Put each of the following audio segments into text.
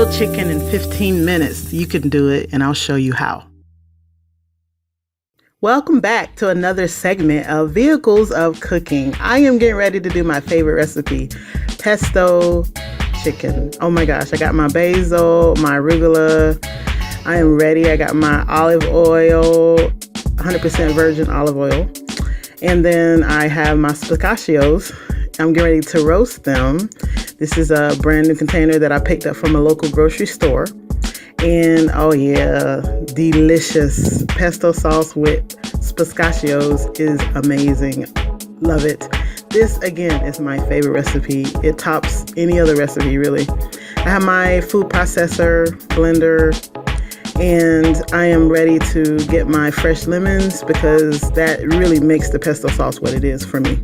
grilled chicken in 15 minutes. You can do it, and I'll show you how. Welcome back to another segment of Vehicles of Cooking. I am getting ready to do my favorite recipe, pesto chicken. Oh my gosh, I got my basil, my arugula. I am ready. I got my olive oil, 100% virgin olive oil. And then I have my pistachios. I'm getting ready to roast them. This is a brand new container that I picked up from a local grocery store. And oh yeah, delicious pesto sauce with pistachios is amazing. Love it. This again is my favorite recipe. It tops any other recipe really. I have my food processor, blender, and I am ready to get my fresh lemons because that really makes the pesto sauce what it is for me.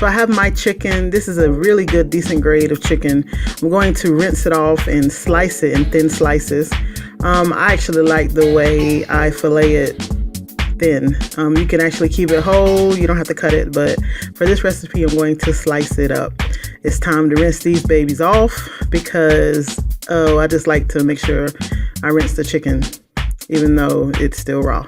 So I have my chicken. This is a really good, decent grade of chicken. I'm going to rinse it off and slice it in thin slices. I actually like the way I fillet it thin. You can actually keep it whole. You don't have to cut it, but for this recipe, I'm going to slice it up. It's time to rinse these babies off because, I just like to make sure I rinse the chicken, even though it's still raw.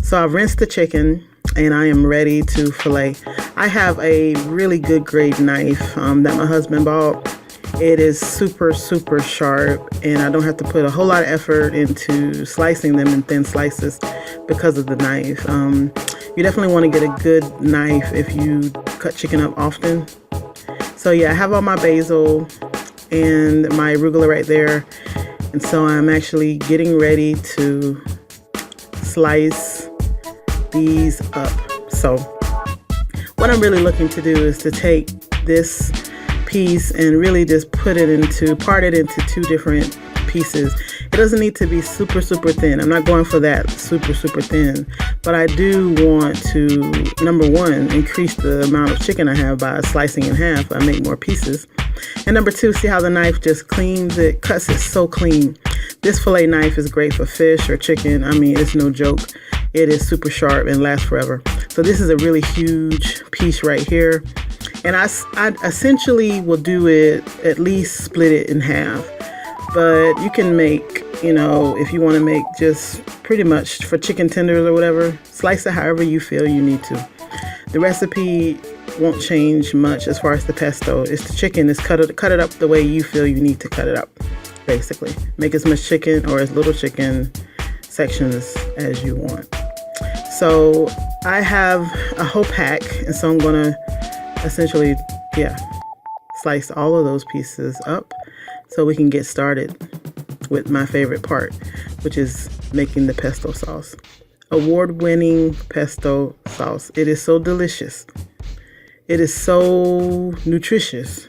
So I've rinsed the chicken and I am ready to fillet. I have a really good grade knife that my husband bought. It is super, super sharp, and I don't have to put a whole lot of effort into slicing them in thin slices because of the knife. You definitely want to get a good knife if you cut chicken up often. So yeah, I have all my basil and my arugula right there. And so I'm actually getting ready to slice these up. So what I'm really looking to do is to take this piece and really just part it into two different pieces. It doesn't need to be super, super thin. I'm not going for that super, super thin, but I do want to, number one, increase the amount of chicken I have by slicing in half. I make more pieces. And number two, see how the knife just cleans it, cuts it so clean. This fillet knife is great for fish or chicken. I mean, it's no joke. It is super sharp and lasts forever. So this is a really huge piece right here. And I essentially will do it, at least split it in half. But you can make, if you want to make just pretty much for chicken tenders or whatever, slice it however you feel you need to. The recipe won't change much as far as the pesto. It's the chicken. It's cut it up the way you feel you need to cut it up, basically. Make as much chicken or as little chicken sections as you want. So I have a whole pack, and so I'm going to essentially, slice all of those pieces up so we can get started with my favorite part, which is making the pesto sauce. Award-winning pesto sauce. It is so delicious. It is so nutritious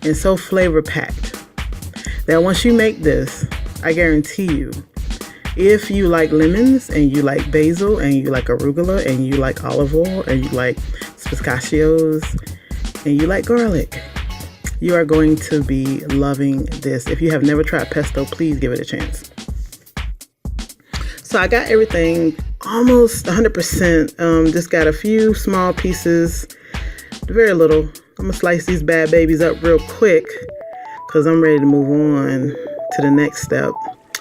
and so flavor-packed that once you make this, I guarantee you, if you like lemons and you like basil and you like arugula and you like olive oil and you like pistachios and you like garlic, you are going to be loving this. If you have never tried pesto, please give it a chance. So I got everything almost 100%. Just got a few small pieces, very little. I'm gonna slice these bad babies up real quick because I'm ready to move on to the next step.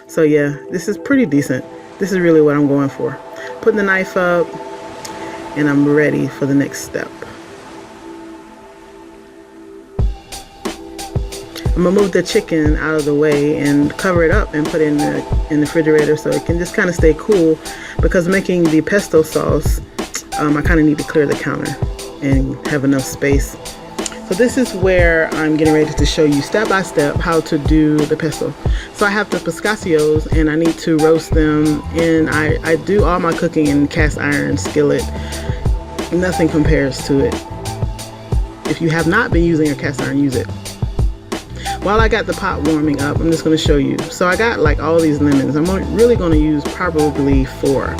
So yeah, this is pretty decent. This is really what I'm going for. Putting the knife up and I'm ready for the next step. I'm gonna move the chicken out of the way and cover it up and put it in the refrigerator so it can just kind of stay cool, because making the pesto sauce, I kind of need to clear the counter and have enough space. So this is where I'm getting ready to show you step by step how to do the pesto. So I have the pistachios and I need to roast them, and I do all my cooking in cast iron skillet. Nothing compares to it. If you have not been using a cast iron, use it. While I got the pot warming up, I'm just going to show you. So I got like all these lemons. I'm really going to use probably 4.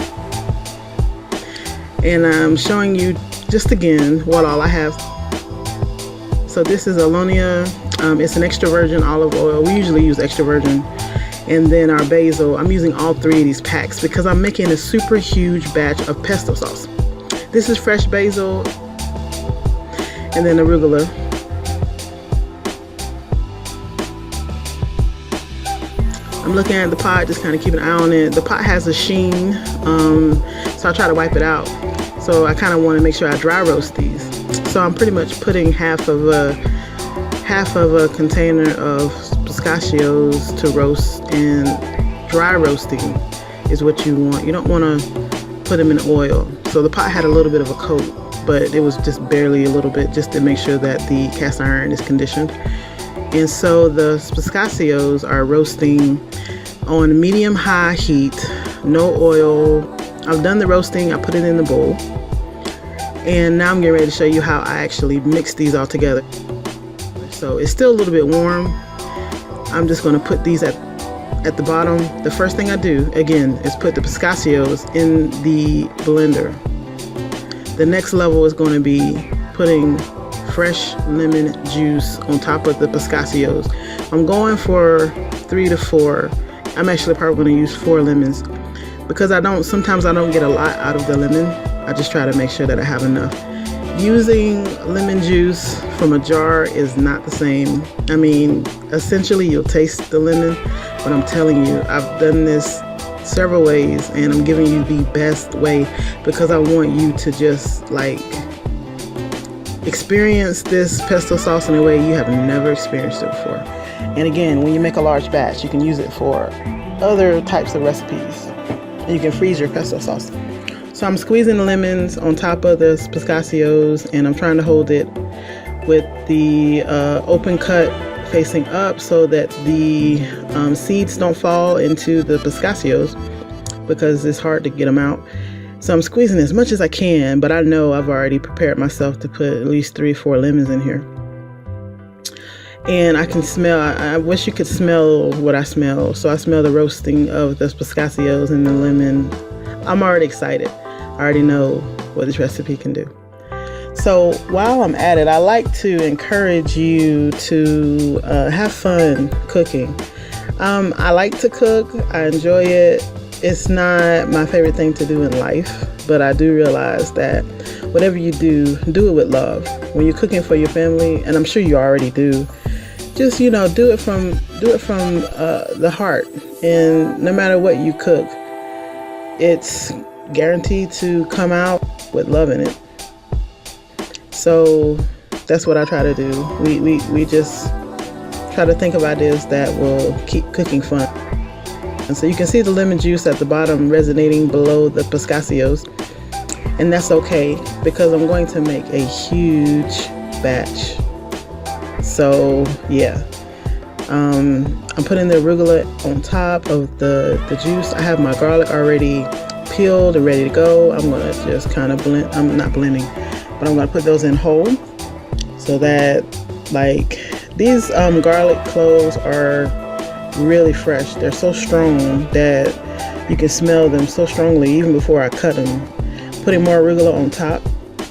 And I'm showing you just again what all I have. So this is Alonia. It's an extra virgin olive oil. We usually use extra virgin. And then our basil. I'm using all 3 of these packs because I'm making a super huge batch of pesto sauce. This is fresh basil and then arugula. I'm looking at the pot, just kind of keep an eye on it. The pot has a sheen, so I try to wipe it out. So I kind of want to make sure I dry roast these. So I'm pretty much putting half of a container of pistachios to roast, and dry roasting is what you want. You don't want to put them in oil. So the pot had a little bit of a coat, but it was just barely a little bit, just to make sure that the cast iron is conditioned. And so the pistachios are roasting on medium-high heat, no oil. I've done the roasting, I put it in the bowl. And now I'm getting ready to show you how I actually mix these all together. So it's still a little bit warm. I'm just gonna put these at the bottom. The first thing I do, again, is put the pistachios in the blender. The next level is gonna be putting fresh lemon juice on top of the pistachios. I'm going for 3 to 4. I'm actually probably going to use 4 lemons because sometimes I don't get a lot out of the lemon. I just try to make sure that I have enough. Using lemon juice from a jar is not the same. I mean, essentially you'll taste the lemon, but I'm telling you, I've done this several ways and I'm giving you the best way because I want you to just like experience this pesto sauce in a way you have never experienced it before. And again, when you make a large batch, you can use it for other types of recipes. And you can freeze your pesto sauce. So I'm squeezing the lemons on top of the pistachios, and I'm trying to hold it with the open cut facing up so that the seeds don't fall into the pistachios because it's hard to get them out. So I'm squeezing as much as I can, but I know I've already prepared myself to put at least 3 or 4 lemons in here. And I can smell, I wish you could smell what I smell. So I smell the roasting of the pistachios and the lemon. I'm already excited. I already know what this recipe can do. So while I'm at it, I like to encourage you to have fun cooking. I like to cook, I enjoy it. It's not my favorite thing to do in life, but I do realize that whatever you do it with love. When you're cooking for your family, and I'm sure you already do, just, you know, do it from the heart. And no matter what you cook, it's guaranteed to come out with love in it. So that's what I try to do. We just try to think of ideas that will keep cooking fun. And so you can see the lemon juice at the bottom resonating below the pistachios. And that's okay because I'm going to make a huge batch. So yeah, I'm putting the arugula on top of the juice. I have my garlic already peeled and ready to go. I'm gonna just kind of blend, I'm not blending, but I'm gonna put those in whole so that, like, these garlic cloves are really fresh. They're so strong that you can smell them so strongly even before I cut them. Putting more arugula on top.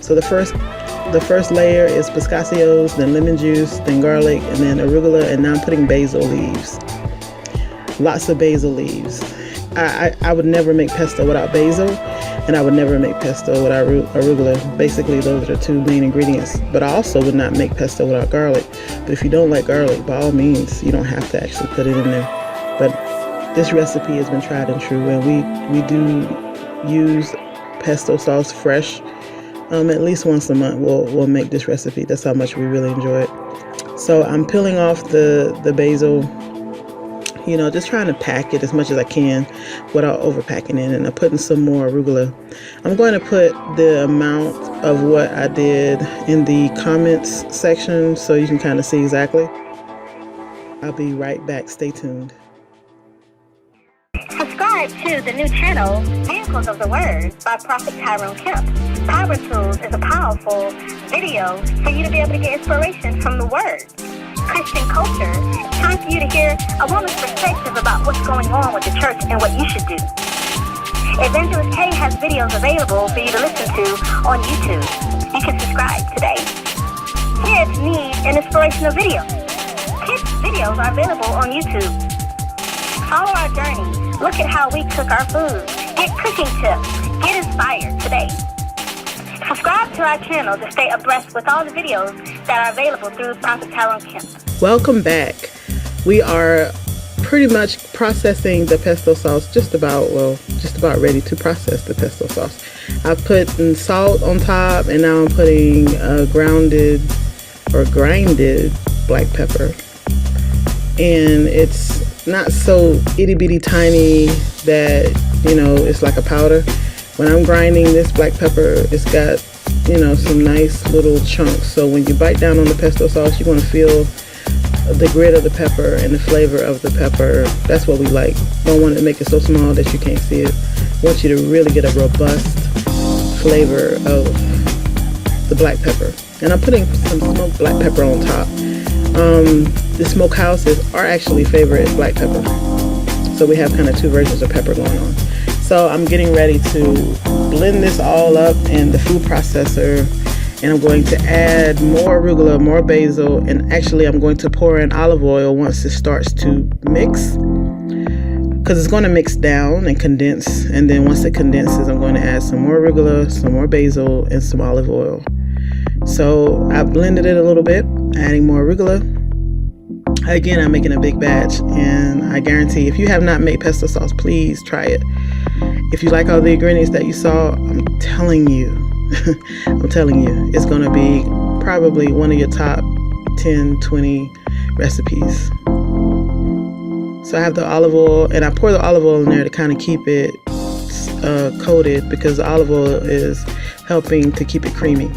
So the first layer is pistachios, then lemon juice, then garlic, and then arugula, and now I'm putting basil leaves. Lots of basil leaves. I would never make pesto without basil, and I would never make pesto without arugula. Basically, those are the 2 main ingredients. But I also would not make pesto without garlic. But if you don't like garlic, by all means, you don't have to actually put it in there. But this recipe has been tried and true, and we do use pesto sauce fresh. At least once a month we'll make this recipe. That's how much we really enjoy it. So I'm peeling off the basil, you know, just trying to pack it as much as I can without overpacking it. And I'm putting some more arugula. I'm going to put the amount of what I did in the comments section so you can kind of see exactly. I'll be right back. Stay tuned. Subscribe to the new channel, Vehicles of the Word by Prophet Tyrone Kemp. Power Tools is a powerful video for you to be able to get inspiration from the Word. Christian culture, it's time for you to hear a woman's perspective about what's going on with the church and what you should do. Evangelist K has videos available for you to listen to on YouTube. You can subscribe today. Kids need an inspirational video. Kids videos are available on YouTube. Follow our journey. Look at how we cook our food. Get cooking tips. Get inspired today. Subscribe to our channel to stay abreast with all the videos that are available through Prophet Tyrone Kemp. Welcome back. We are pretty much processing the pesto sauce, just about ready to process the pesto sauce. I put salt on top, and now I'm putting grounded or grinded black pepper. And it's not so itty bitty tiny that, you know, it's like a powder. When I'm grinding this black pepper, it's got, you know, some nice little chunks. So when you bite down on the pesto sauce, you're going to feel the grit of the pepper and the flavor of the pepper. That's what we like. Don't want to make it so small that you can't see it. Want you to really get a robust flavor of the black pepper. And I'm putting some smoked black pepper on top. The smokehouses are actually favorite black pepper. So we have kind of two versions of pepper going on. So I'm getting ready to blend this all up in the food processor. And I'm going to add more arugula, more basil, and actually I'm going to pour in olive oil once it starts to mix, because it's going to mix down and condense. And then once it condenses, I'm going to add some more arugula, some more basil, and some olive oil. So I blended it a little bit, adding more arugula. Again, I'm making a big batch, and I guarantee if you have not made pesto sauce, please try it. If you like all the ingredients that you saw, I'm telling you, it's going to be probably one of your top 10, 20 recipes. So I have the olive oil, and I pour the olive oil in there to kind of keep it coated, because the olive oil is helping to keep it creamy.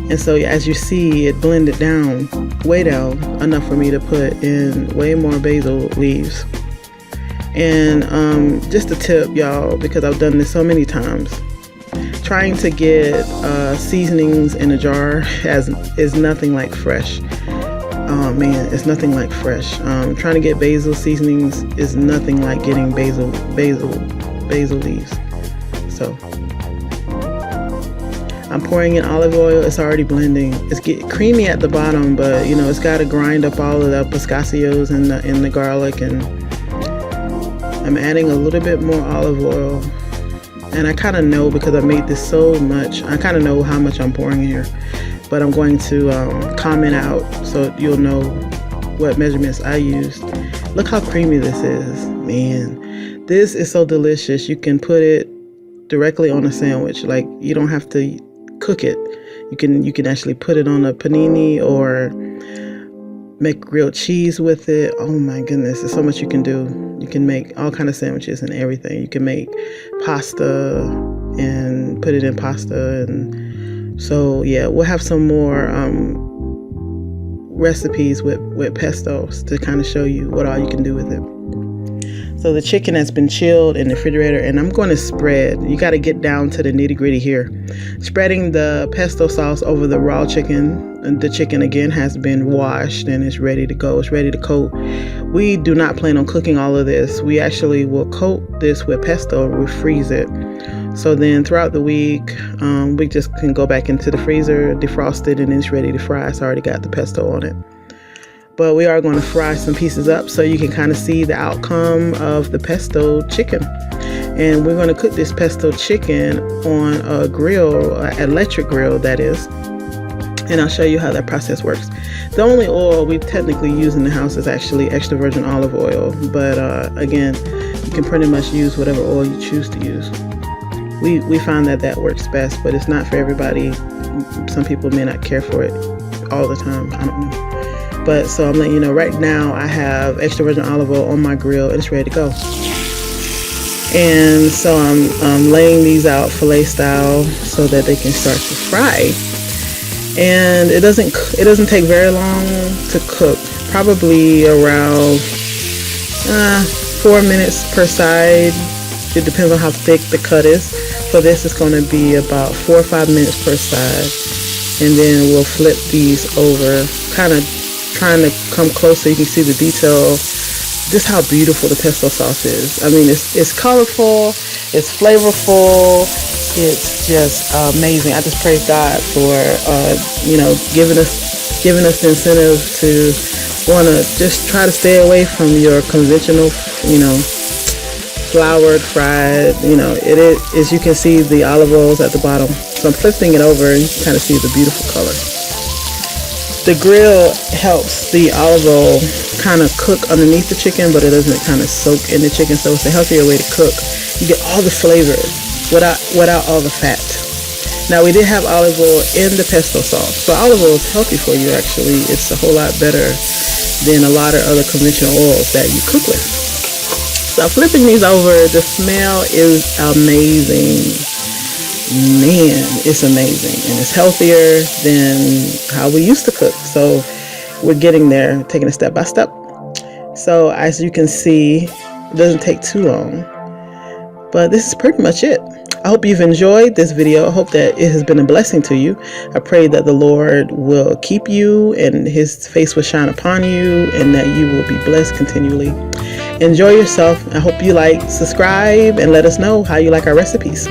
And so as you see, it blended down, way down, enough for me to put in way more basil leaves. And just a tip, y'all, because I've done this so many times, trying to get seasonings in a jar is nothing like fresh. Oh man, it's nothing like fresh. Trying to get basil seasonings is nothing like getting basil leaves. So I'm pouring in olive oil. It's already blending. It's getting creamy at the bottom, but you know, it's got to grind up all of the pistachios and the garlic. And I'm adding a little bit more olive oil. And I kind of know, because I made this so much, I kind of know how much I'm pouring in here. But I'm going to comment out so you'll know what measurements I used. Look how creamy this is. Man, this is so delicious. You can put it directly on a sandwich. Like, you don't have to cook it. You can actually put it on a panini or make grilled cheese with it. Oh my goodness, there's so much you can do. You can make all kind of sandwiches and everything. You can make pasta and put it in pasta. And so yeah, we'll have some more recipes with pestos to kind of show you what all you can do with it. So the chicken has been chilled in the refrigerator, and I'm going to spread. You got to get down to the nitty gritty here. Spreading the pesto sauce over the raw chicken. And the chicken again has been washed and it's ready to go. It's ready to coat. We do not plan on cooking all of this. We actually will coat this with pesto and we'll freeze it. So then throughout the week, we just can go back into the freezer, defrost it, and it's ready to fry. It's already got the pesto on it. But we are going to fry some pieces up so you can kind of see the outcome of the pesto chicken. And we're going to cook this pesto chicken on a grill, an electric grill that is. And I'll show you how that process works. The only oil we technically use in the house is actually extra virgin olive oil. But again, you can pretty much use whatever oil you choose to use. We find that works best, but it's not for everybody. Some people may not care for it all the time. I don't know. But so I'm letting you know right now I have extra virgin olive oil on my grill and it's ready to go. And so I'm laying these out fillet style so that they can start to fry. And it doesn't take very long to cook. Probably around 4 minutes per side. It depends on how thick the cut is. So this is going to be about 4 or 5 minutes per side. And then we'll flip these over, kind of trying to come close so you can see the detail. Just how beautiful the pesto sauce is. I mean, it's colorful, it's flavorful, it's just amazing. I just praise God for giving us the incentive to want to just try to stay away from your conventional, floured, fried. It is, as you can see, the olive oils at the bottom. So I'm flipping it over and you can kind of see the beautiful color. The grill helps the olive oil kind of cook underneath the chicken, but it doesn't kind of soak in the chicken, so it's a healthier way to cook. You get all the flavor without all the fat. Now, we did have olive oil in the pesto sauce, so olive oil is healthy for you. Actually, it's a whole lot better than a lot of other conventional oils that you cook with. So flipping these over, the smell is amazing. Man, it's amazing, and it's healthier than how we used to cook. So we're getting there, taking it step by step. So as you can see, it doesn't take too long, but this is pretty much it. I hope you've enjoyed this video. I hope that it has been a blessing to you. I pray that the Lord will keep you and his face will shine upon you, and that you will be blessed continually. Enjoy yourself. I hope you subscribe, and let us know how you like our recipes.